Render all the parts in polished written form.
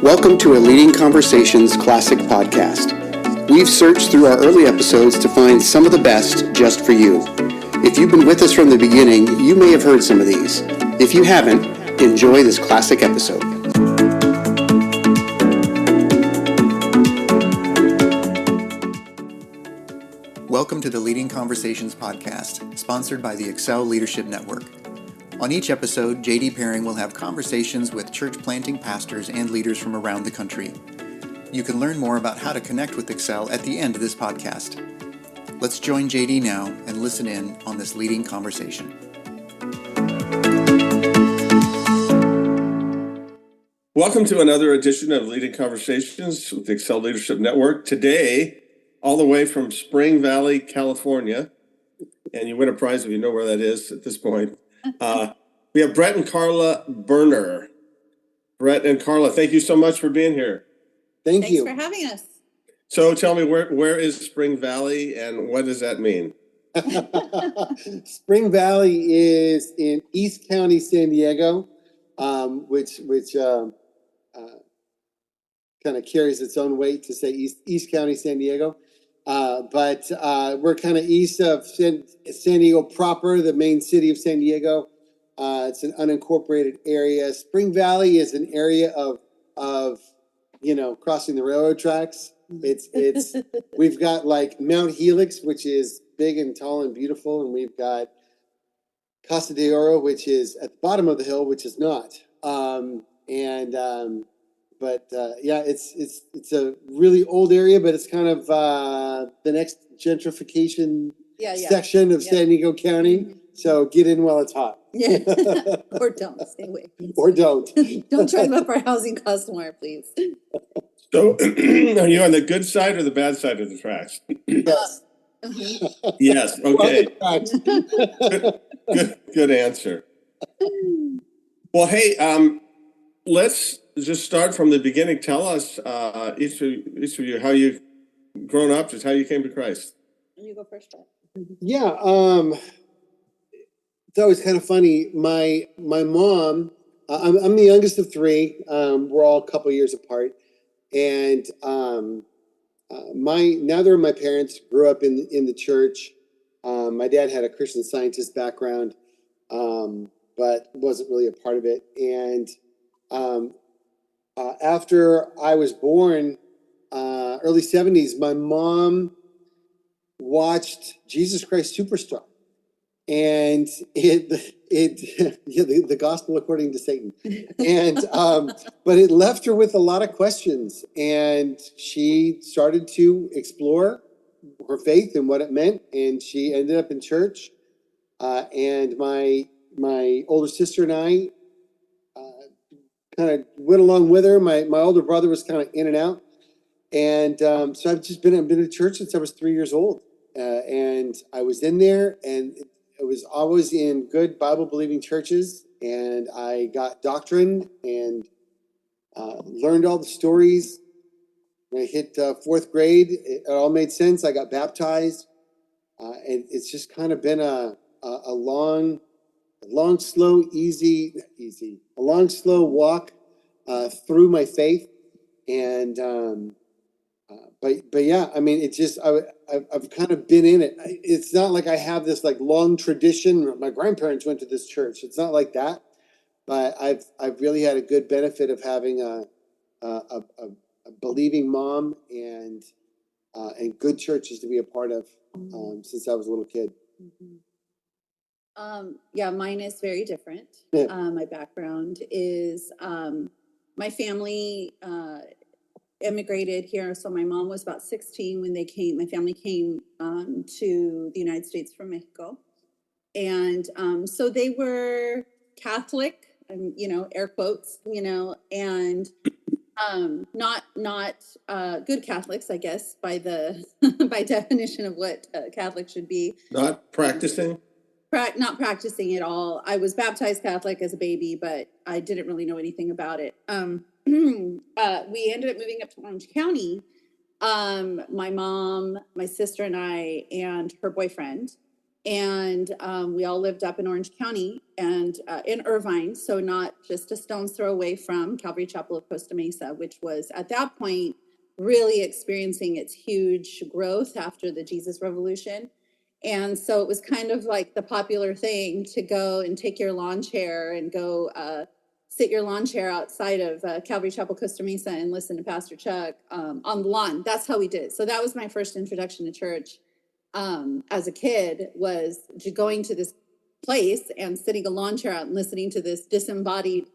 Welcome to a Leading Conversations Classic podcast. We've searched through our early episodes to find some of the best just for you. If you've been with us from the beginning, you may have heard some of these. If you haven't, enjoy this classic episode. Welcome to the Leading Conversations podcast, sponsored by the Excel Leadership Network. On each episode, J.D. Pairing will have conversations with church planting pastors and leaders from around the country. You can learn more about how to connect with Excel at the end of this podcast. Let's join J.D. now and listen in on this leading conversation. Welcome to another edition of Leading Conversations with the Excel Leadership Network. Today, all the way from Spring Valley, California, and you win a prize if you know where that is at this point. We have Brett and Karla Burner. Brett and Karla, thank you so much for being here. Thanks for having us. So tell me, where is Spring Valley and what does that mean? Spring Valley is in East County, San Diego, which kind of carries its own weight to say East County, San Diego. But we're kind of east of San Diego proper, the main city of San Diego. It's an unincorporated area. Spring Valley is an area of crossing the railroad tracks. It's we've got like Mount Helix, which is big and tall and beautiful, and we've got Casa de Oro, which is at the bottom of the hill, which is not. It's a really old area, but it's kind of the next gentrification section of San Diego County. Mm-hmm. So get in while it's hot. Yeah, or don't stay away. Or don't. Don't drive up our housing costs more, please. So, are you on the good side or the bad side of the tracks? Yes. Yes. Okay. Good answer. Well, hey, let's just start from the beginning. Tell us, each of you, how you've grown up, just how you came to Christ. You go first, Brett. Yeah. It's always kind of funny. My mom, I'm the youngest of three. We're all a couple years apart, and neither of my parents grew up in the church. My dad had a Christian Scientist background, but wasn't really a part of it. And after I was born, early 70s, my mom watched Jesus Christ Superstar. And the gospel according to Satan, and but it left her with a lot of questions, and she started to explore her faith and what it meant, and she ended up in church. And my older sister and I kind of went along with her. My older brother was kind of in and out, and so I've been in church since I was 3 years old, and I was in there and. I was always in good Bible-believing churches, and I got doctrine and learned all the stories. When I hit fourth grade, it all made sense. I got baptized, and it's just kind of been a long, slow walk through my faith, and. But yeah, I mean, it's just I've kind of been in it. It's not like I have this like long tradition. My grandparents went to this church. It's not like that. But I've really had a good benefit of having a believing mom and good churches to be a part of since I was a little kid. Mine is very different. My background is my family. Immigrated here. So my mom was about 16 when my family came to the United States from Mexico. And so they were Catholic, air quotes, and not good Catholics, I guess, by definition of what Catholic should be. Not practicing? Not practicing at all. I was baptized Catholic as a baby, but I didn't really know anything about it. We ended up moving up to Orange County. My mom, my sister and I, and her boyfriend. And we all lived up in Orange County and in Irvine, so not just a stone's throw away from Calvary Chapel of Costa Mesa, which was at that point really experiencing its huge growth after the Jesus Revolution. And so it was kind of like the popular thing to go and take your lawn chair and go sit your lawn chair outside of Calvary Chapel, Costa Mesa, and listen to Pastor Chuck on the lawn. That's how we did it. So that was my first introduction to church as a kid, was going to this place and sitting a lawn chair out and listening to this disembodied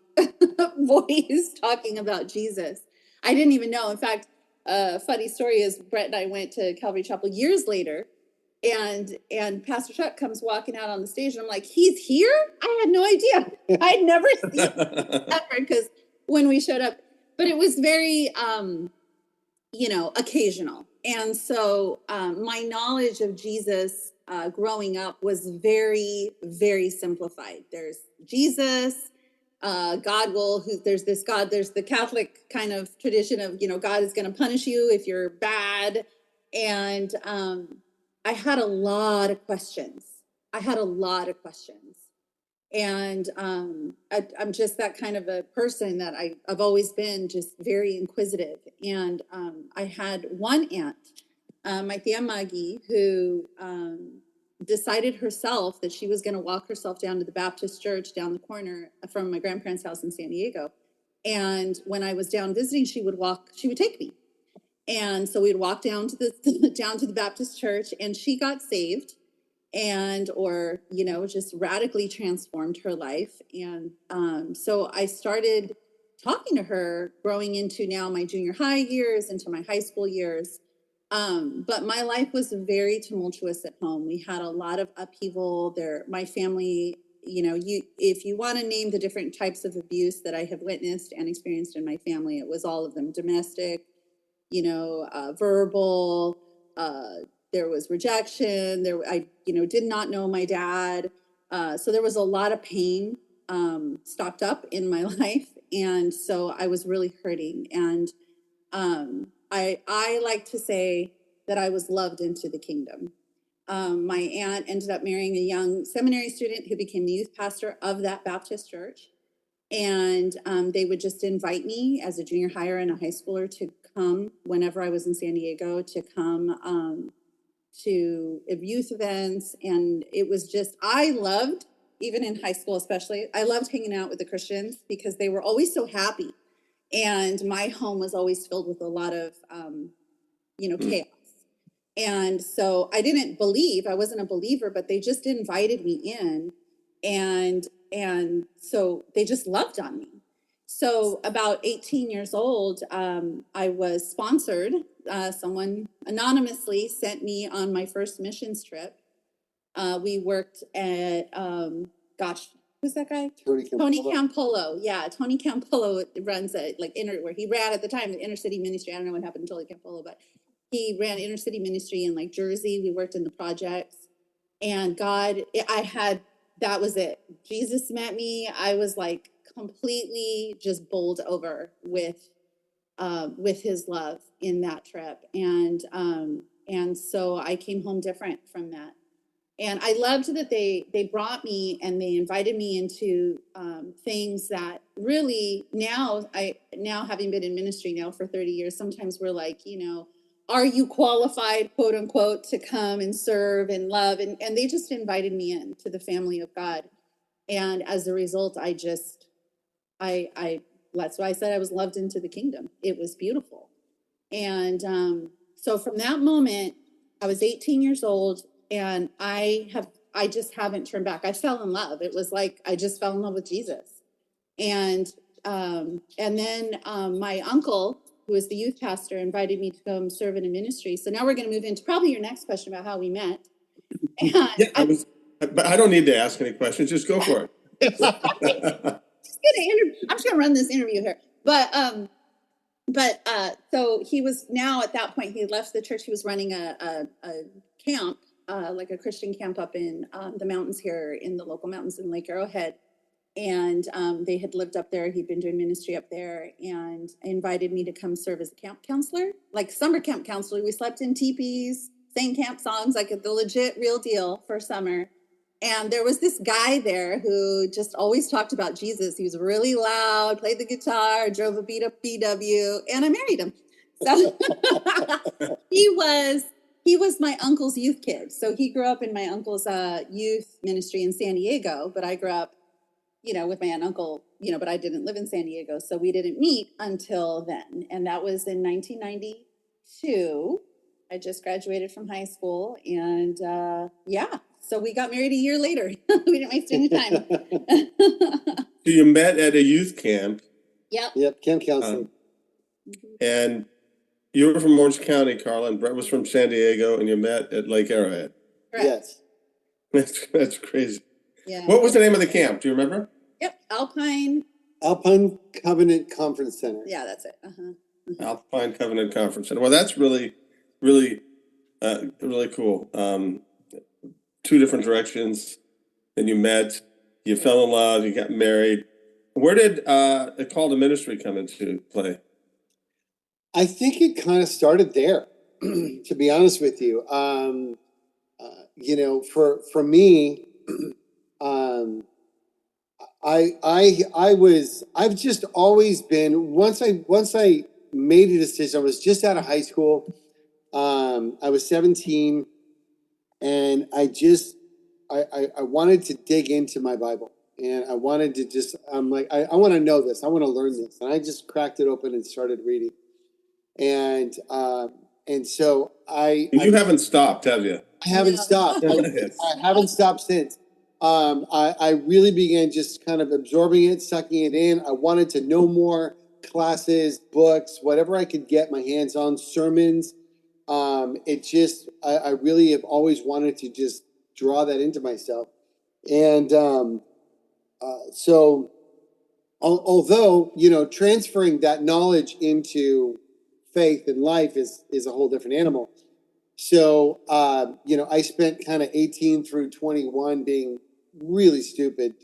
voice talking about Jesus. I didn't even know. In fact, funny story is Brett and I went to Calvary Chapel years later, and Pastor Chuck comes walking out on the stage, and I'm like, he's here? I had no idea. I'd never seen him ever, because when we showed up, but it was very, occasional. And so my knowledge of Jesus growing up was very, very simplified. There's Jesus, there's this God, there's the Catholic kind of tradition of, God is going to punish you if you're bad. And I had a lot of questions. And I'm just that kind of a person that I've always been, just very inquisitive. And I had one aunt, my tia Maggie, who decided herself that she was going to walk herself down to the Baptist church down the corner from my grandparents' house in San Diego. And when I was down visiting, she would take me. And so we'd walk down to the Baptist church, and she got saved just radically transformed her life. And so I started talking to her growing into now my junior high years, into my high school years. But my life was very tumultuous at home. We had a lot of upheaval there. My family, if you want to name the different types of abuse that I have witnessed and experienced in my family, it was all of them: domestic, verbal, there was rejection. I did not know my dad. So there was a lot of pain stocked up in my life. And so I was really hurting. And I like to say that I was loved into the kingdom. My aunt ended up marrying a young seminary student who became the youth pastor of that Baptist church. And they would just invite me as a junior higher and a high schooler to come whenever I was in San Diego, to come to youth events. And it was just, I loved, even in high school especially, I loved hanging out with the Christians because they were always so happy. And my home was always filled with a lot of, chaos. And so I wasn't a believer, but they just invited me in. And so they just loved on me. So about 18 years old, I was sponsored. Someone anonymously sent me on my first missions trip. We worked at, who's that guy? Tony Campolo. Yeah, Tony Campolo runs where he ran at the time the inner city ministry. I don't know what happened to Tony Campolo, but he ran inner city ministry in Jersey. We worked in the projects, and that was it. Jesus met me. I was completely just bowled over with his love in that trip. And so I came home different from that. And I loved that they brought me and they invited me into things that really now having been in ministry now for 30 years, sometimes we're are you qualified, quote unquote, to come and serve and love? And they just invited me in to the family of God. And as a result, that's why I said I was loved into the kingdom. It was beautiful. And so from that moment, I was 18 years old, and I just haven't turned back. I fell in love. It was I just fell in love with Jesus. And then my uncle, who was the youth pastor, invited me to come serve in a ministry. So now we're going to move into probably your next question about how we met. And but I don't need to ask any questions. Just go for it. I'm just gonna run this interview here. But so he was now at that point, he had left the church. He was running a camp, like a Christian camp up in the mountains here, in the local mountains in Lake Arrowhead. And they had lived up there. He'd been doing ministry up there, and invited me to come serve as a camp counselor, like summer camp counselor. We slept in teepees, sang camp songs, like the legit real deal for summer. And there was this guy there who just always talked about Jesus. He was really loud, played the guitar, drove a beat up BW, and I married him. So he was my uncle's youth kid. So he grew up in my uncle's youth ministry in San Diego, but I grew up, with my aunt and uncle, but I didn't live in San Diego. So we didn't meet until then. And that was in 1992. I just graduated from high school, and so we got married a year later. We didn't waste any time. So you met at a youth camp. Yep, camp counseling. And you were from Orange County, Karla, and Brett was from San Diego, and you met at Lake Arrowhead. Correct. Yes. That's crazy. Yeah. What was the name of the camp? Do you remember? Yep. Alpine Covenant Conference Center. Yeah, that's it. Alpine Covenant Conference Center. Well, that's really, really, really cool. Two different directions. Then you met, you fell in love, you got married. Where did a call to ministry come into play? I think it kind of started there, to be honest with you. For me, I've just always been, once I made a decision, I was just out of high school. I was 17, and I wanted to dig into my Bible, and I wanted to I'm like, I want to know this. I want to learn this. And I just cracked it open and started reading. And so You haven't stopped, have you? I haven't stopped. I haven't stopped since. I really began just kind of absorbing it, sucking it in. I wanted to know more, classes, books, whatever I could get my hands on, sermons. I really have always wanted to just draw that into myself. And so although, transferring that knowledge into faith and life is a whole different animal. So, I spent kind of 18 through 21 being really stupid.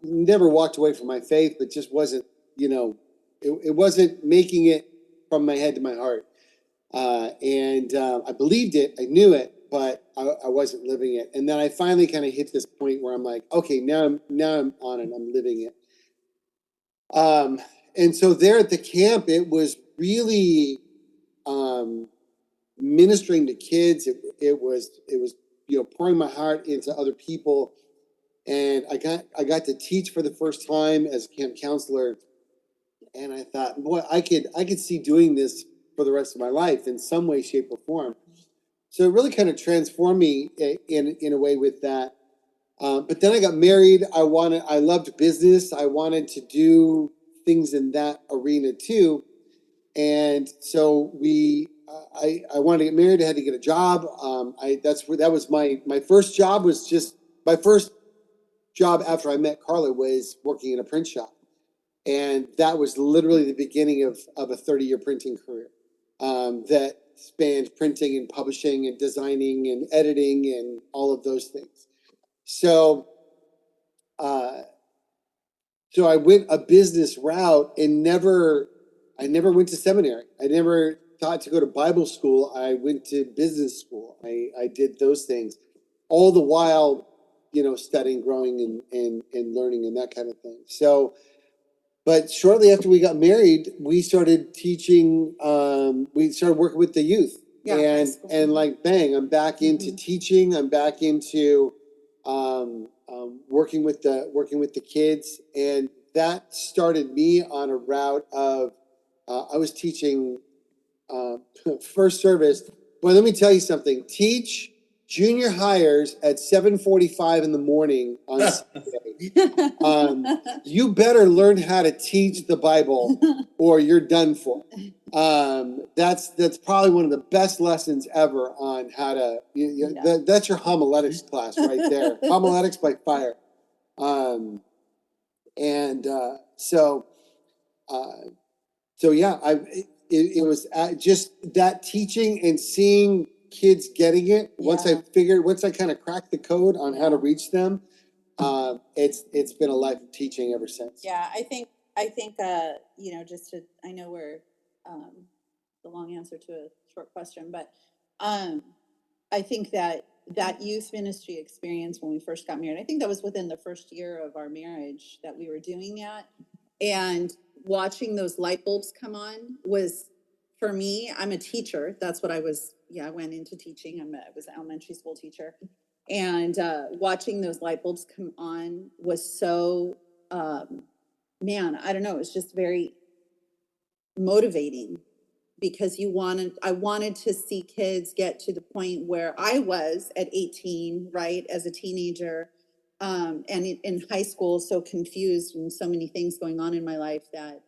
Never walked away from my faith, but just wasn't, it wasn't making it from my head to my heart. I believed it, I knew it, but I wasn't living it. And then I finally kind of hit this point where I'm like, okay, now I'm on it, I'm living it. And so there at the camp, it was really ministering to kids. It was pouring my heart into other people, and I got to teach for the first time as a camp counselor, and I thought, boy, I could see doing this for the rest of my life in some way, shape, or form. So it really kind of transformed me in a way with that. But then I got married. I loved business. I wanted to do things in that arena too. And so I wanted to get married. I had to get a job. That was my first job. Was just my first job after I met Karla was working in a print shop, and that was literally the beginning of a 30-year printing career that spanned printing and publishing and designing and editing and all of those things. So I went a business route and I never went to seminary. I never thought to go to Bible school. I went to business school. I did those things, all the while, studying, growing, and learning and that kind of thing. So, but shortly after we got married, we started teaching. We started working with the youth, and like bang, I'm back into teaching. I'm back into working with the kids, and that started me on a route of. I was teaching first service. Well, let me tell you something. Teach junior hires at 7:45 in the morning on Sunday. You better learn how to teach the Bible, or you're done for. That's probably one of the best lessons ever on how to. That's your homiletics class right there. Homiletics by fire. So yeah, it was just that teaching and seeing kids getting it. Once I kind of cracked the code on how to reach them, it's been a life of teaching ever since. Yeah, I think I know we're the long answer to a short question, but I think that youth ministry experience when we first got married, I think that was within the first year of our marriage that we were doing that. And watching those light bulbs come on was, for me, I'm a teacher. That's what I was. Yeah, I went into teaching. I was an elementary school teacher. And watching those light bulbs come on was so, man, I don't know. It was just very motivating, because I wanted to see kids get to the point where I was at 18, right, as a teenager, and in high school, so confused and so many things going on in my life that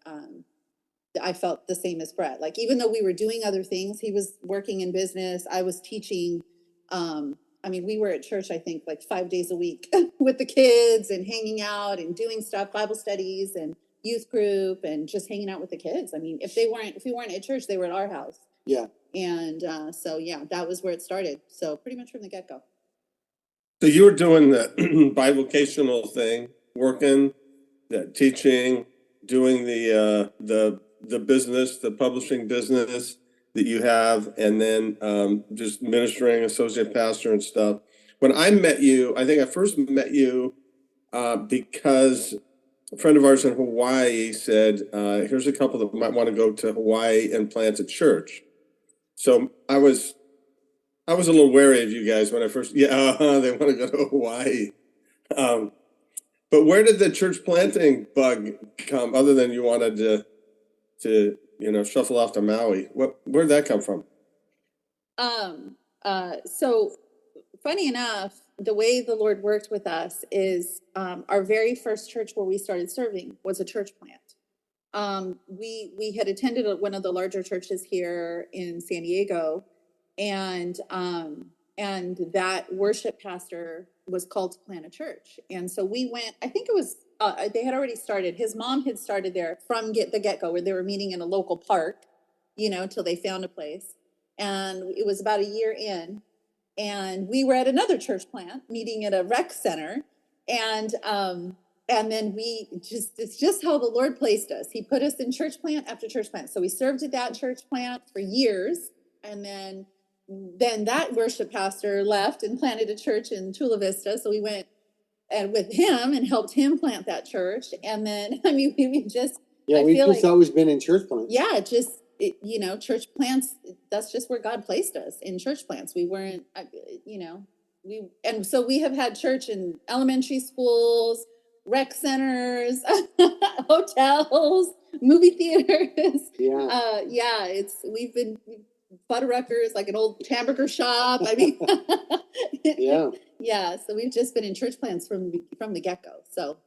I felt the same as Brett. Like, even though we were doing other things, he was working in business, I was teaching. I mean, we were at church, I think, like 5 days a week with the kids and hanging out and doing stuff, Bible studies and youth group, and just hanging out with the kids. I mean, if we weren't at church, they were at our house. Yeah. And so, yeah, that was where it started. So pretty much from the get-go. So you were doing the bivocational thing, working, teaching, doing the business, the publishing business that you have, and then just ministering, associate pastor and stuff. When I met you, I think I first met you because a friend of ours in Hawaii said, here's a couple that might want to go to Hawaii and plant a church. So I was a little wary of you guys when I first, they want to go to Hawaii. But where did the church planting bug come, other than you wanted to shuffle off to Maui? Where'd that come from? So funny enough, the way the Lord worked with us is our very first church where we started serving was a church plant. We had attended one of the larger churches here in San Diego, and that worship pastor was called to plant a church. And so we went, I think it was, they had already started. His mom had started there from the get-go, where they were meeting in a local park, till they found a place. And it was about a year in, and we were at another church plant meeting at a rec center. And then it's just how the Lord placed us. He put us in church plant after church plant. So we served at that church plant for years. And then that worship pastor left and planted a church in Chula Vista. So we went with him and helped him plant that church. And then, I mean, we've just always been in church plants. Yeah, church plants, that's just where God placed us, in church plants. We weren't, and so we have had church in elementary schools, rec centers, hotels, movie theaters. Yeah. We've Butterruckers, like an old hamburger shop. I mean, yeah. Yeah. So we've just been in church plants from the get-go. So.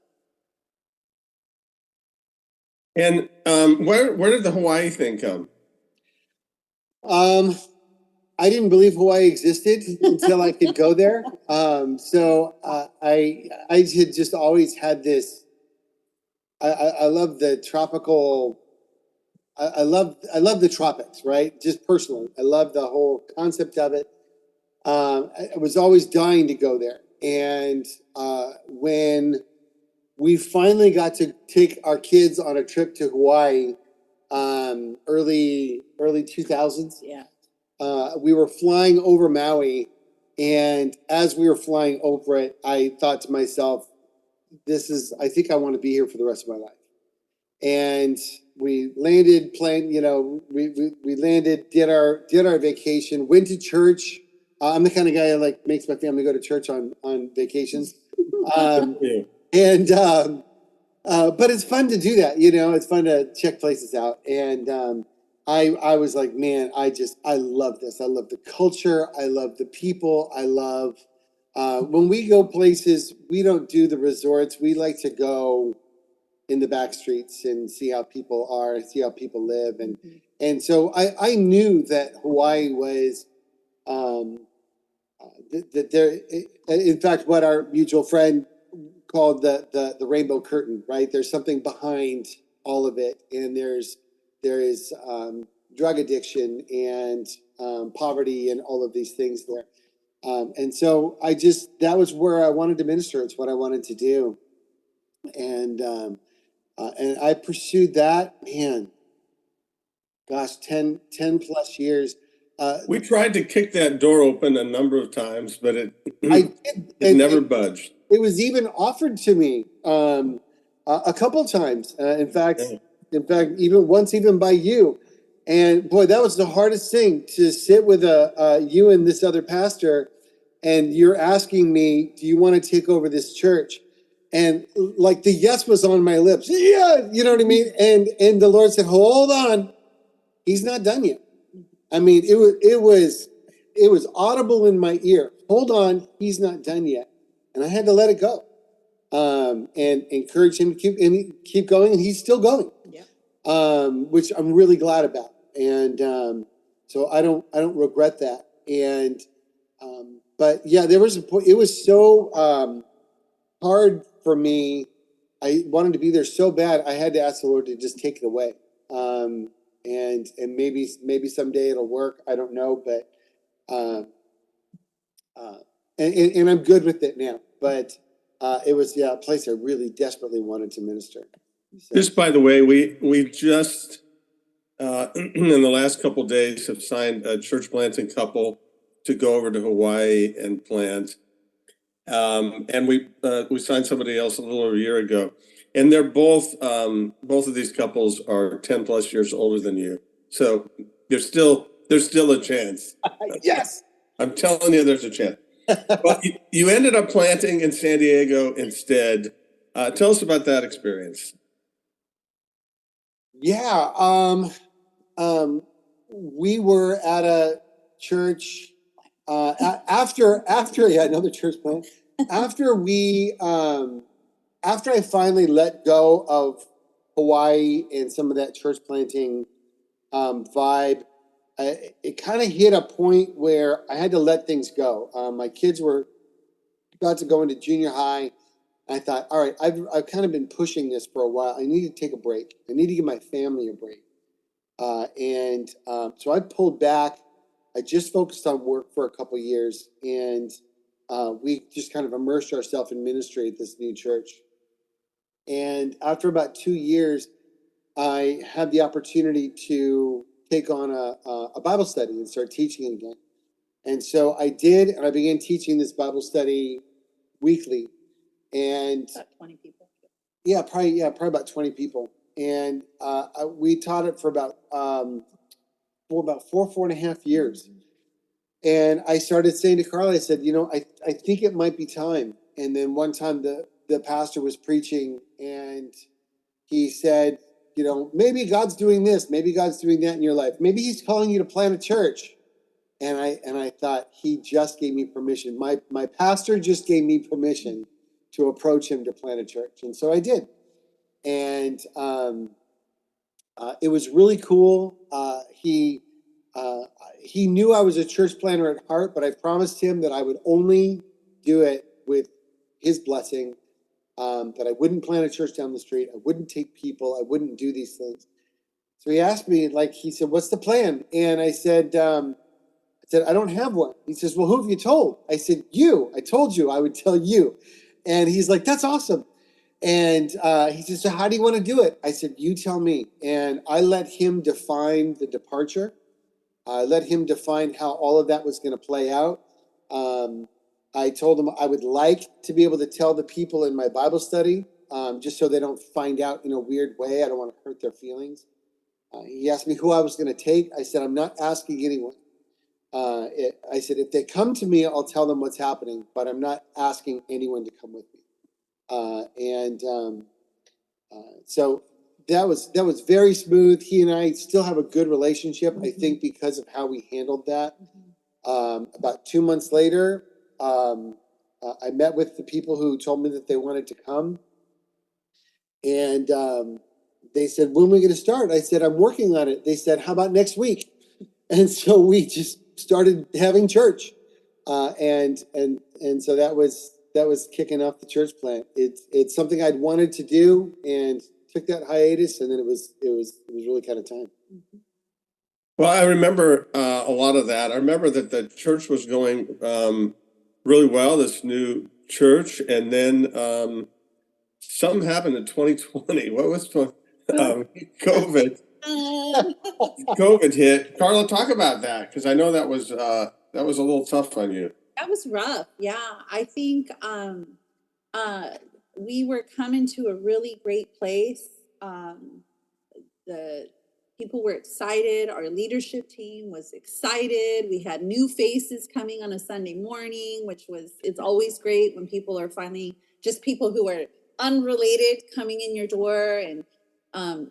And where did the Hawaii thing come? I didn't believe Hawaii existed until I could go there. So I had just always had this. I love the tropical. I love the tropics, right? Just personally, I love the whole concept of it. I was always dying to go there, and when we finally got to take our kids on a trip to Hawaii, early 2000s. Yeah. We were flying over Maui, and as we were flying over it, I thought to myself, I think I want to be here for the rest of my life. And we landed, we landed, did our vacation, went to church. I'm the kind of guy that makes my family go to church on vacations. Yeah. And but it's fun to do that, it's fun to check places out. And I was like, man, I love this. I love the culture. I love the people. I love when we go places, we don't do the resorts. We like to go in the back streets and see how people are, see how people live. And so I knew that Hawaii was that there, in fact, what our mutual friend called the rainbow curtain, right? There's something behind all of it, and there is drug addiction and poverty and all of these things there. And so that was where I wanted to minister. It's what I wanted to do. And I pursued that, man, gosh, 10 plus years. We tried to kick that door open a number of times, but I did, it never budged. It was even offered to me a couple times. In fact, even by you. And boy, that was the hardest thing, to sit with you and this other pastor, and you're asking me, do you want to take over this church? And like the yes was on my lips. Yeah, you know what I mean? And the Lord said, hold on, he's not done yet. I mean, it was audible in my ear. Hold on, he's not done yet. And I had to let it go. And encourage him to keep going, and he's still going. Yeah. Which I'm really glad about. And so I don't regret that. And but yeah, there was a point. It was so hard for me. I wanted to be there so bad. I had to ask the Lord to just take it away. And maybe someday it'll work. I don't know, but and I'm good with it now. But it was a place I really desperately wanted to minister. So. Just by the way, we just in the last couple of days have signed a church planting couple to go over to Hawaii and plant. And we signed somebody else a little over a year ago, and they're both of these couples are 10 plus years older than you, so there's still a chance. Yes, I'm telling you, there's a chance. But you ended up planting in San Diego instead. Tell us about that experience. Yeah, we were at a church after another church plant. After I finally let go of Hawaii and some of that church planting vibe, it kind of hit a point where I had to let things go. My kids were about to go into junior high. I thought, all right, I've kind of been pushing this for a while. I need to take a break. I need to give my family a break. So I pulled back. I just focused on work for a couple of years, and we just kind of immersed ourselves in ministry at this new church. And after about 2 years, I had the opportunity to take on a Bible study and start teaching it again. And so I did, and I began teaching this Bible study weekly. And about 20 people. Yeah, probably about 20 people. And we taught it for about 4.5 years. And I started saying to Karla, I said, I think it might be time. And then one time the pastor was preaching, and he said, maybe God's doing this, maybe God's doing that in your life. Maybe he's calling you to plant a church. And I thought, he just gave me permission. My pastor just gave me permission to approach him to plant a church. And so I did. And it was really cool. He knew I was a church planter at heart, but I promised him that I would only do it with his blessing, that I wouldn't plant a church down the street. I wouldn't take people. I wouldn't do these things. So he asked me, he said, what's the plan? And I said, I don't have one. He says, well, who have you told? I said, you. I told you I would tell you. And he's like, that's awesome. And he said, so how do you want to do it? I said, you tell me. And I let him define the departure. I let him define how all of that was going to play out. I told him I would like to be able to tell the people in my Bible study, just so they don't find out in a weird way. I don't want to hurt their feelings. He asked me who I was going to take. I said, I'm not asking anyone. I said, if they come to me, I'll tell them what's happening, but I'm not asking anyone to come with me. So that was very smooth. He and I still have a good relationship, I think, because of how we handled that. About 2 months later, I met with the people who told me that they wanted to come. And they said, when are we going to start? I said, I'm working on it. They said, how about next week? And so we just started having church. And so that was kicking off the church plant. It's something I'd wanted to do, and took that hiatus, and then it was really kind of time. Well, I remember a lot of that. I remember that the church was going really well, this new church, and then something happened in 2020. What was COVID? COVID hit. Karla, talk about that, because I know that was a little tough on you. That was rough. Yeah. I think we were coming to a really great place. The people were excited. Our leadership team was excited. We had new faces coming on a Sunday morning, it's always great when people are finally just people who are unrelated coming in your door and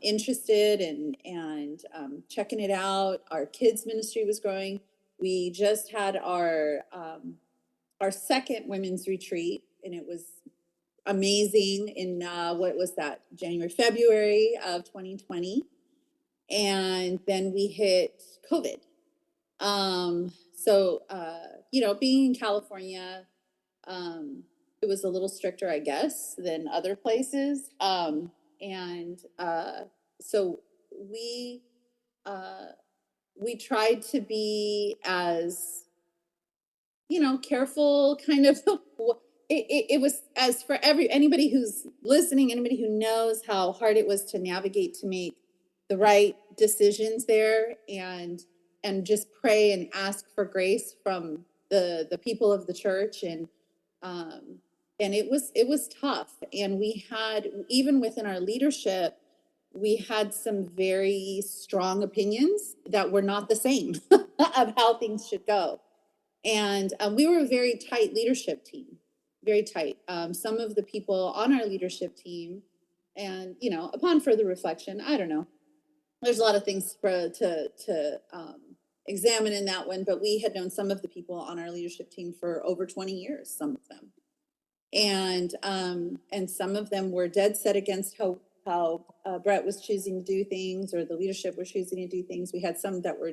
interested and checking it out. Our kids ministry was growing. We just had our second women's retreat, and it was amazing in what was that, February of 2020. And then we hit COVID. So being in California, it was a little stricter, I guess, than other places. So we tried to be as, careful, kind of. It was, as for anybody who's listening, anybody who knows how hard it was to navigate to make the right decisions there, and just pray and ask for grace from the people of the church, and it was tough. And we had, even within our leadership, we had some very strong opinions that were not the same of how things should go. And we were a very tight leadership team, very tight. Some of the people on our leadership team, and upon further reflection, I don't know, there's a lot of things to examine in that one, but we had known some of the people on our leadership team for over 20 years, some of them. And some of them were dead set against how Brett was choosing to do things, or the leadership was choosing to do things. We had some that were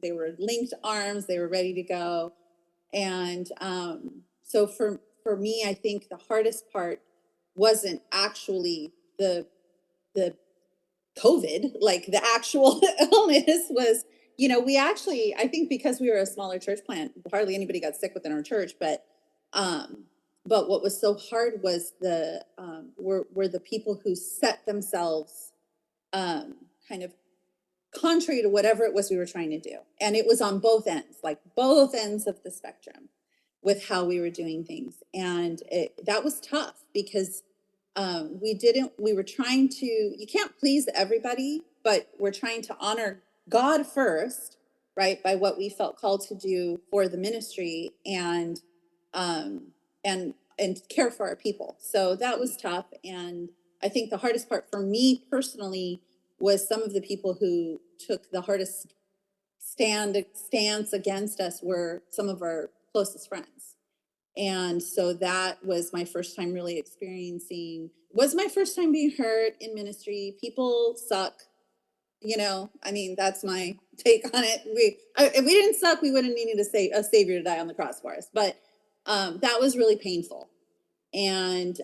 they were linked arms, they were ready to go. And so for me, I think the hardest part wasn't actually the COVID, like the actual illness was, we actually, I think because we were a smaller church plant, hardly anybody got sick within our church, but what was so hard was were the people who set themselves kind of contrary to whatever it was we were trying to do. And it was on both ends, like both ends of the spectrum with how we were doing things. And that was tough because we were trying to, you can't please everybody, but we're trying to honor God first, right? By what we felt called to do for the ministry, and care for our people. So that was tough. And I think the hardest part for me personally was some of the people who took the hardest stance against us were some of our closest friends. And so that was my first time really was my first time being hurt in ministry. People suck, that's my take on it. If we didn't suck, we wouldn't need a savior to die on the cross for us. But that was really painful. And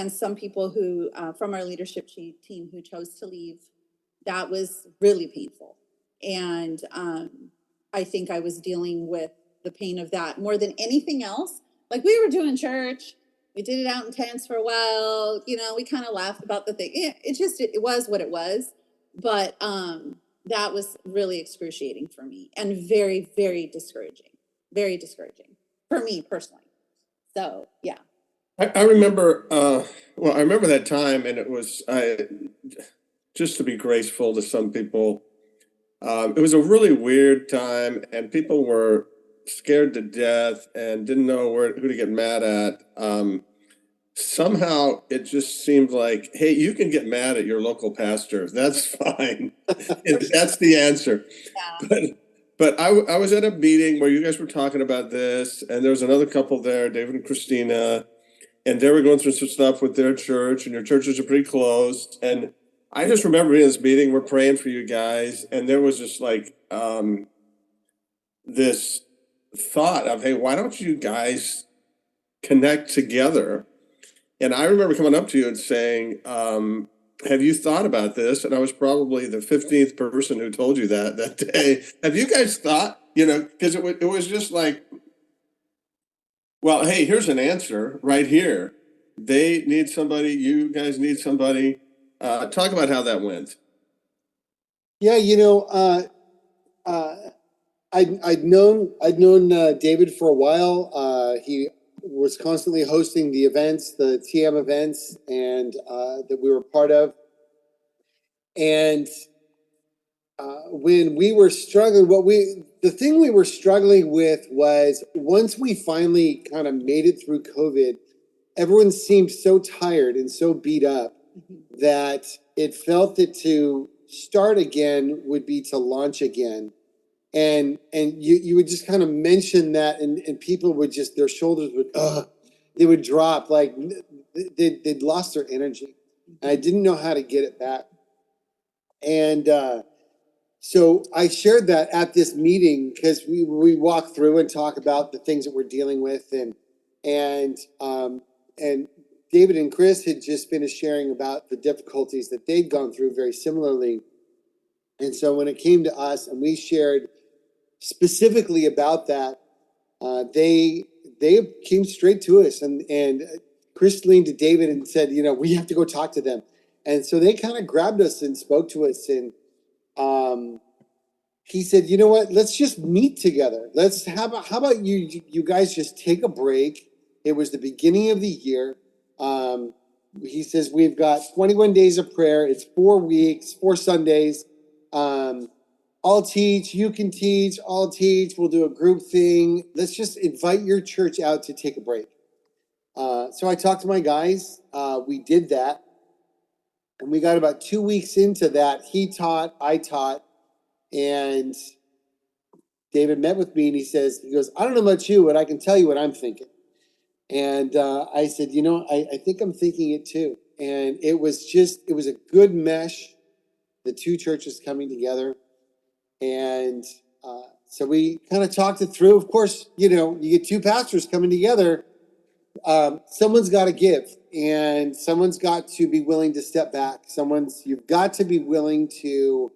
some people who, from our leadership team, who chose to leave, that was really painful. And I think I was dealing with the pain of that more than anything else. Like, we were doing church, we did it out in tents for a while, we kind of laughed about the thing. It was what it was. But that was really excruciating for me, and very, very discouraging for me personally. So, yeah. I remember, I remember that time, and it was, just to be graceful to some people, it was a really weird time, and people were scared to death and didn't know who to get mad at. Somehow it just seemed like, hey, you can get mad at your local pastor. That's fine. That's the answer. Yeah. But I was at a meeting where you guys were talking about this, and there was another couple there, David and Christina, and they were going through some stuff with their church, and your churches are pretty close. And I just remember being in this meeting, we're praying for you guys, and there was just like this thought of, hey, why don't you guys connect together? And I remember coming up to you and saying, have you thought about this? And I was probably the 15th person who told you that day. Have you guys thought, because it was just like, well, hey, here's an answer right here. They need somebody. You guys need somebody. Talk about how that went. Yeah, I'd known David for a while. He was constantly hosting the events, the TM events, and that we were part of. And when we were struggling, the thing we were struggling with was once we finally kind of made it through COVID, everyone seemed so tired and so beat up that it felt that to start again would be to launch again. And you would just kind of mention that, and people would just, their shoulders would, they would drop, like they'd lost their energy. And I didn't know how to get it back. And so I shared that at this meeting because we walk through and talk about the things that we're dealing with, and David and Chris had just finished sharing about the difficulties that they'd gone through very similarly. And so when it came to us and we shared specifically about that, they came straight to us, and Chris leaned to David and said, we have to go talk to them. And so they kind of grabbed us and spoke to us, and he said, you know what, let's just meet together. How about you guys just take a break. It was the beginning of the year. He says, we've got 21 days of prayer. It's 4 weeks, 4 Sundays. I'll teach, you can teach, I'll teach. We'll do a group thing. Let's just invite your church out to take a break. So I talked to my guys. We did that. And we got about 2 weeks into that. He taught, I taught. And David met with me and he goes, I don't know about you, but I can tell you what I'm thinking. And I said, I think I'm thinking it too. And it was a good mesh, the two churches coming together. And so we kind of talked it through. Of course, you get two pastors coming together. Someone's got to give, and someone's got to be willing to step back. You've got to be willing to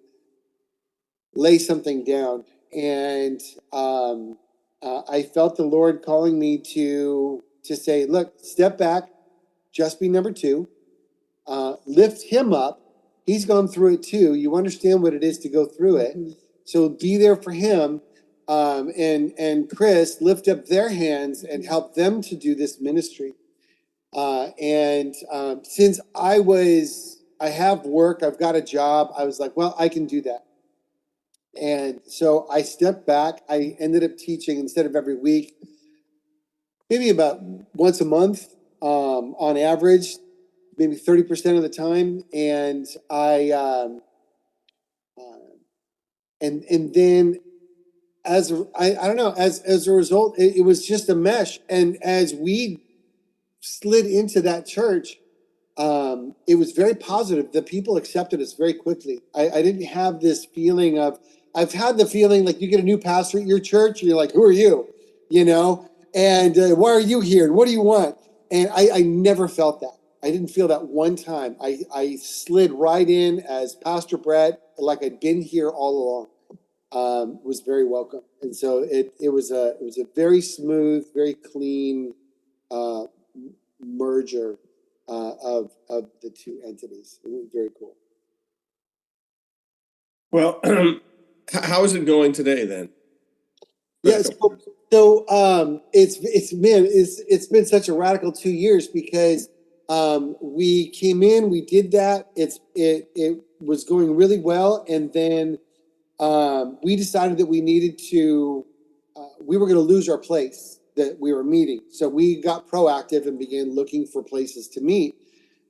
lay something down. And I felt the Lord calling me to say, look, step back, just be number 2, lift him up. He's gone through it too. You understand what it is to go through it. So be there for him. And Chris, lift up their hands and help them to do this ministry. Since I have work, I've got a job, I was like, well, I can do that. And so I stepped back. I ended up teaching instead of every week, maybe about once a month, on average, maybe 30% of the time. And and then as a result, it was just a mesh. And as we slid into that church, it was very positive. The people accepted us very quickly. I didn't have this feeling of, I've had the feeling like you get a new pastor at your church and you're like, who are you? And why are you here? And what do you want? And I never felt that. I didn't feel that one time. I slid right in as Pastor Brett, like I'd been here all along. Was very welcome. And so it was a very smooth, very clean merger of the two entities. It was very cool. Well, how is it going today then? Yes. So it's been such a radical 2 years because we came in, we did that. It was going really well, and then we decided that we needed to. We were going to lose our place that we were meeting, so we got proactive and began looking for places to meet.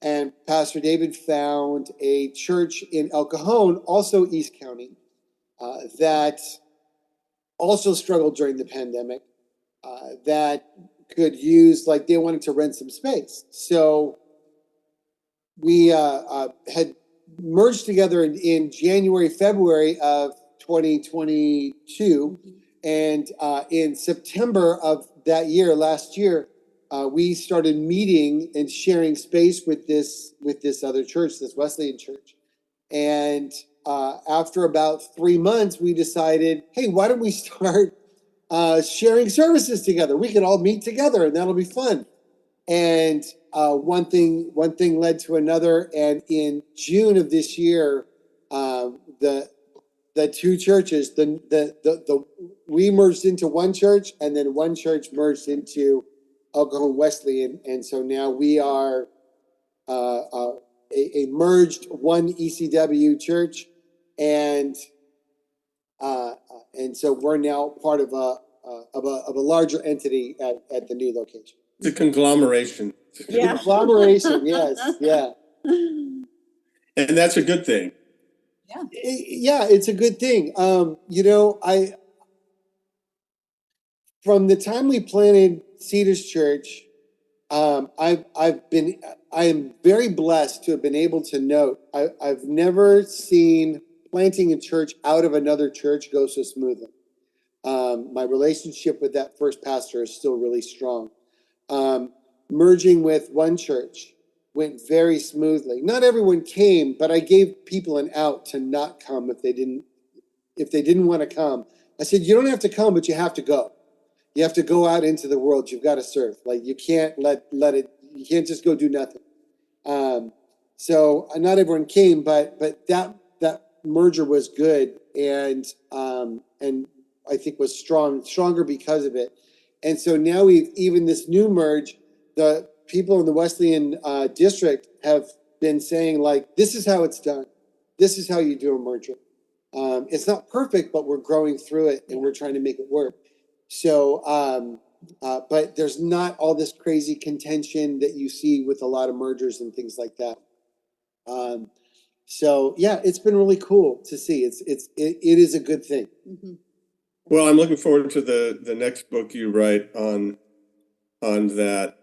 And Pastor David found a church in El Cajon, also East County, that also struggled during the pandemic, that could use, like, they wanted to rent some space. So we had merged together in January, February of 2022. And in September of that year, last year, we started meeting and sharing space with this other church, this Wesleyan church. And after about 3 months, we decided, hey, why don't we start sharing services together? We can all meet together and that'll be fun. And one thing led to another. And in June of this year, the two churches, we merged into one church, and then one church merged into Oklahoma Wesleyan, and so now we are a merged one ECW church, and so we're now part of a larger entity at the new location. It's a conglomeration. Yeah. Conglomeration, yes, yeah. And that's a good thing. Yeah, it's a good thing. From the time we planted Cedars Church, I am very blessed to have been able to note, I've never seen planting a church out of another church go so smoothly. My relationship with that first pastor is still really strong. Merging with one church went very smoothly. Not everyone came, but I gave people an out to not come if they didn't want to come. I said, you don't have to come, but you have to go. You have to go out into the world. You've got to serve. Like, you can't let it, you can't just go do nothing. So not everyone came, but that merger was good, and I think was stronger because of it. And so now even this new merge, the people in the Wesleyan district have been saying, like, this is how it's done. This is how you do a merger. It's not perfect, but we're growing through it, and we're trying to make it work. So, but there's not all this crazy contention that you see with a lot of mergers and things like that. So yeah, it's been really cool to see. It is a good thing. Mm-hmm. Well, I'm looking forward to the next book you write on that.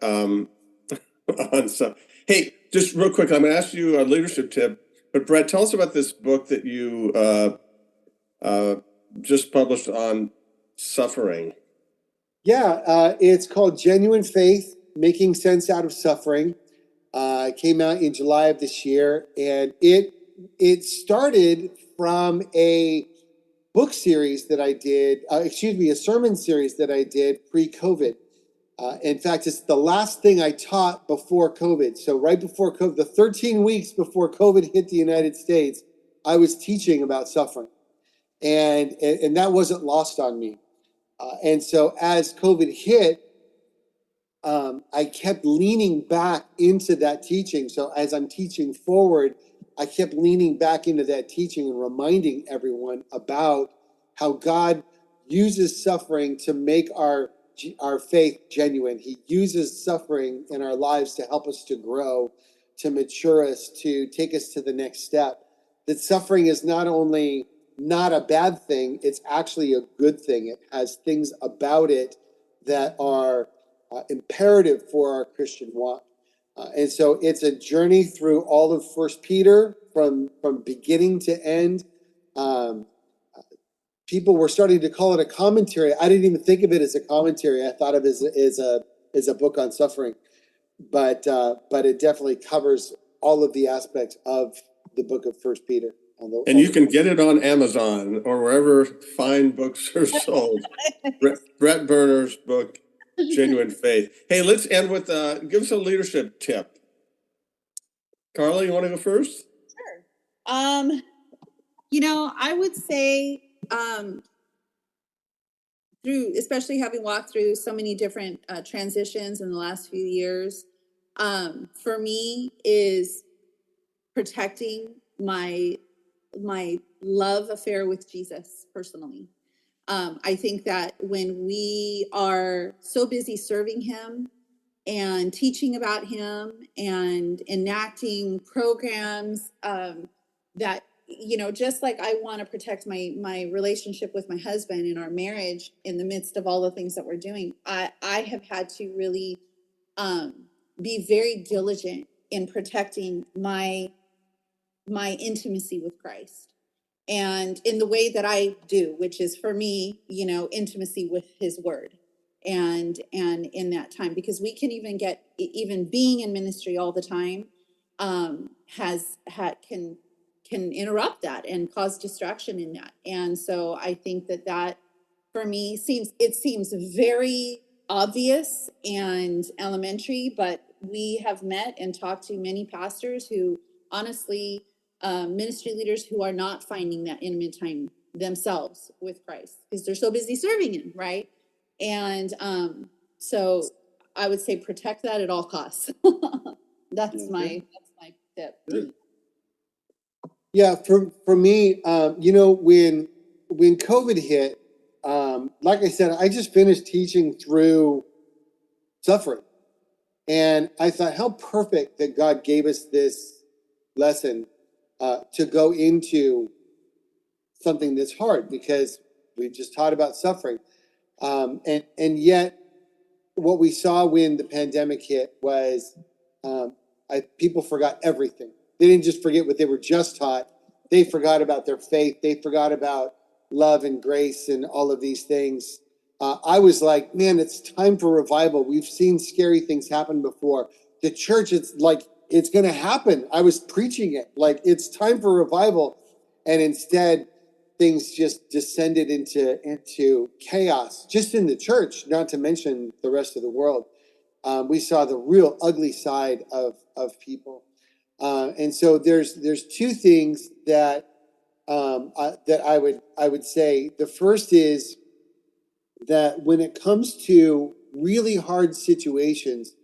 On some. Hey, just real quick, I'm going to ask you a leadership tip. But Brett, tell us about this book that you just published on suffering. Yeah, it's called Genuine Faith: Making Sense Out of Suffering. It came out in July of this year, and it started from a book series that I did, a sermon series that I did pre-COVID. In fact, it's the last thing I taught before COVID. So right before COVID, the 13 weeks before COVID hit the United States, I was teaching about suffering, and that wasn't lost on me. And so as COVID hit, I kept leaning back into that teaching. So as I'm teaching forward, I kept leaning back into that teaching and reminding everyone about how God uses suffering to make our faith genuine. He uses suffering in our lives to help us to grow, to mature us, to take us to the next step. That suffering is not only not a bad thing, it's actually a good thing. It has things about it that are imperative for our Christian walk. And so it's a journey through all of 1 Peter from beginning to end. People were starting to call it a commentary. I didn't even think of it as a commentary. I thought of it as a book on suffering, but it definitely covers all of the aspects of the book of 1 Peter. And you can get it on Amazon or wherever fine books are sold. Brett Burner's book, Genuine Faith. Hey, let's end with give us a leadership tip. Karla, you want to go first? Sure. I would say especially having walked through so many different transitions in the last few years, for me is protecting my love affair with Jesus personally. I think that when we are so busy serving him and teaching about him and enacting programs, that, just like I want to protect my relationship with my husband and our marriage in the midst of all the things that we're doing, I have had to really be very diligent in protecting my intimacy with Christ. And in the way that I do, which is for me, intimacy with his word and in that time, because we can even being in ministry all the time can interrupt that and cause distraction in that. And so I think that for me seems very obvious and elementary, but we have met and talked to many pastors who honestly, ministry leaders who are not finding that intimate time themselves with Christ because they're so busy serving him, right? And so I would say protect that at all costs. That's my tip. Good. Yeah, for me, when COVID hit, like I said, I just finished teaching through suffering. And I thought, how perfect that God gave us this lesson to go into something that's hard, because we just taught about suffering. And yet, what we saw when the pandemic hit was people forgot everything. They didn't just forget what they were just taught. They forgot about their faith. They forgot about love and grace and all of these things. I was like, man, it's time for revival. We've seen scary things happen before. The church, it's like, it's going to happen. I was preaching it like it's time for revival. And instead, things just descended into chaos, just in the church, not to mention the rest of the world. We saw the real ugly side of people. And so there's two things that I would say. The first is that when it comes to really hard situations,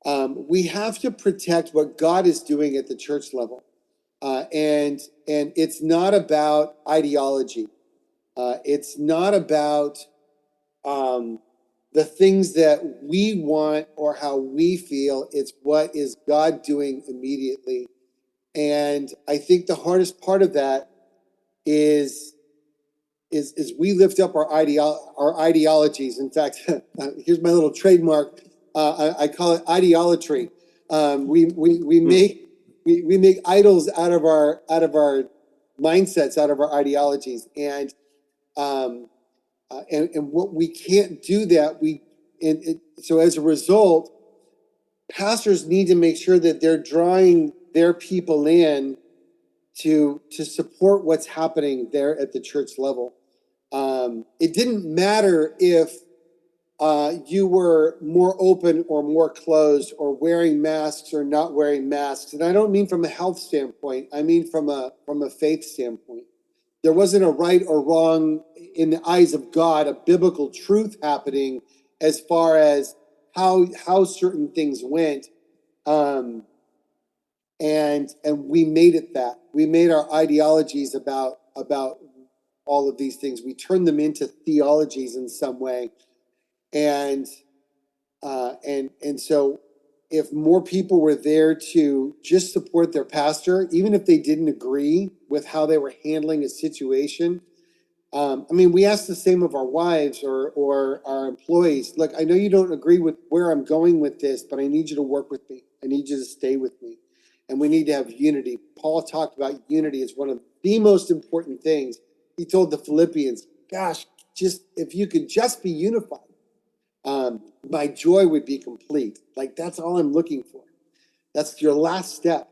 we have to protect what God is doing at the church level. And it's not about ideology. It's not about the things that we want or how we feel. It's what is God doing immediately. And I think the hardest part of that is we lift up our ideologies. In fact, here's my little trademark. I call it ideolatry. We make idols out of our mindsets, out of our ideologies, and what we can't do that. So as a result, pastors need to make sure that they're drawing their people in to support what's happening there at the church level. It didn't matter if you were more open or more closed, or wearing masks or not wearing masks. And I don't mean from a health standpoint. I mean from a faith standpoint. There wasn't a right or wrong in the eyes of God, a biblical truth happening as far as how certain things went. And we made it that. We made our ideologies about all of these things. We turned them into theologies in some way. And so if more people were there to just support their pastor, even if they didn't agree with how they were handling a situation, we ask the same of our wives or our employees. Look, I know you don't agree with where I'm going with this, but I need you to work with me. I need you to stay with me. And we need to have unity. Paul talked about unity as one of the most important things. He told the Philippians, gosh, just if you could just be unified, my joy would be complete. Like, that's all I'm looking for. That's your last step.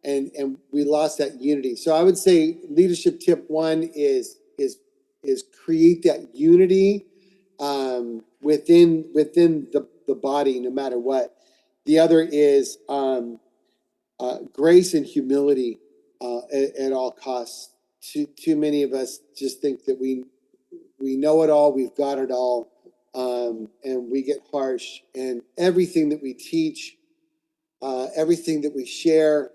And we lost that unity. So I would say leadership tip one is create that unity within the body, no matter what. The other is grace and humility at all costs. Too many of us just think that we know it all, we've got it all, and we get harsh. And everything that we teach, everything that we share,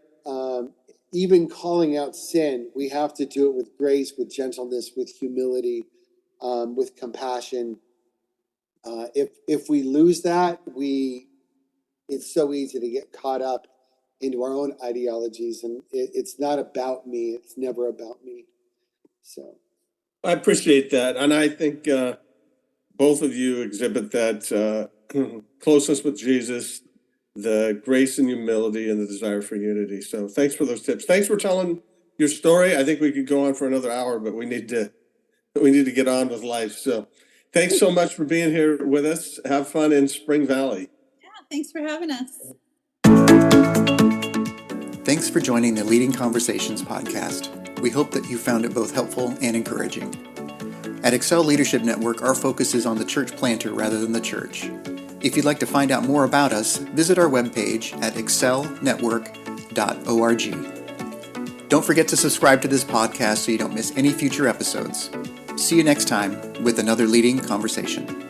even calling out sin, we have to do it with grace, with gentleness, with humility, with compassion. If we lose that, it's so easy to get caught up into our own ideologies, and it's not about me. It's never about me. So I appreciate that. And I think both of you exhibit that closeness with Jesus, the grace and humility, and the desire for unity. So thanks for those tips. Thanks for telling your story. I think we could go on for another hour, but we need to get on with life. So thanks so much for being here with us. Have fun in Spring Valley. Yeah, thanks for having us. Thanks for joining the Leading Conversations podcast. We hope that you found it both helpful and encouraging. At Excel Leadership Network, our focus is on the church planter rather than the church. If you'd like to find out more about us, visit our webpage at excelnetwork.org. Don't forget to subscribe to this podcast so you don't miss any future episodes. See you next time with another leading conversation.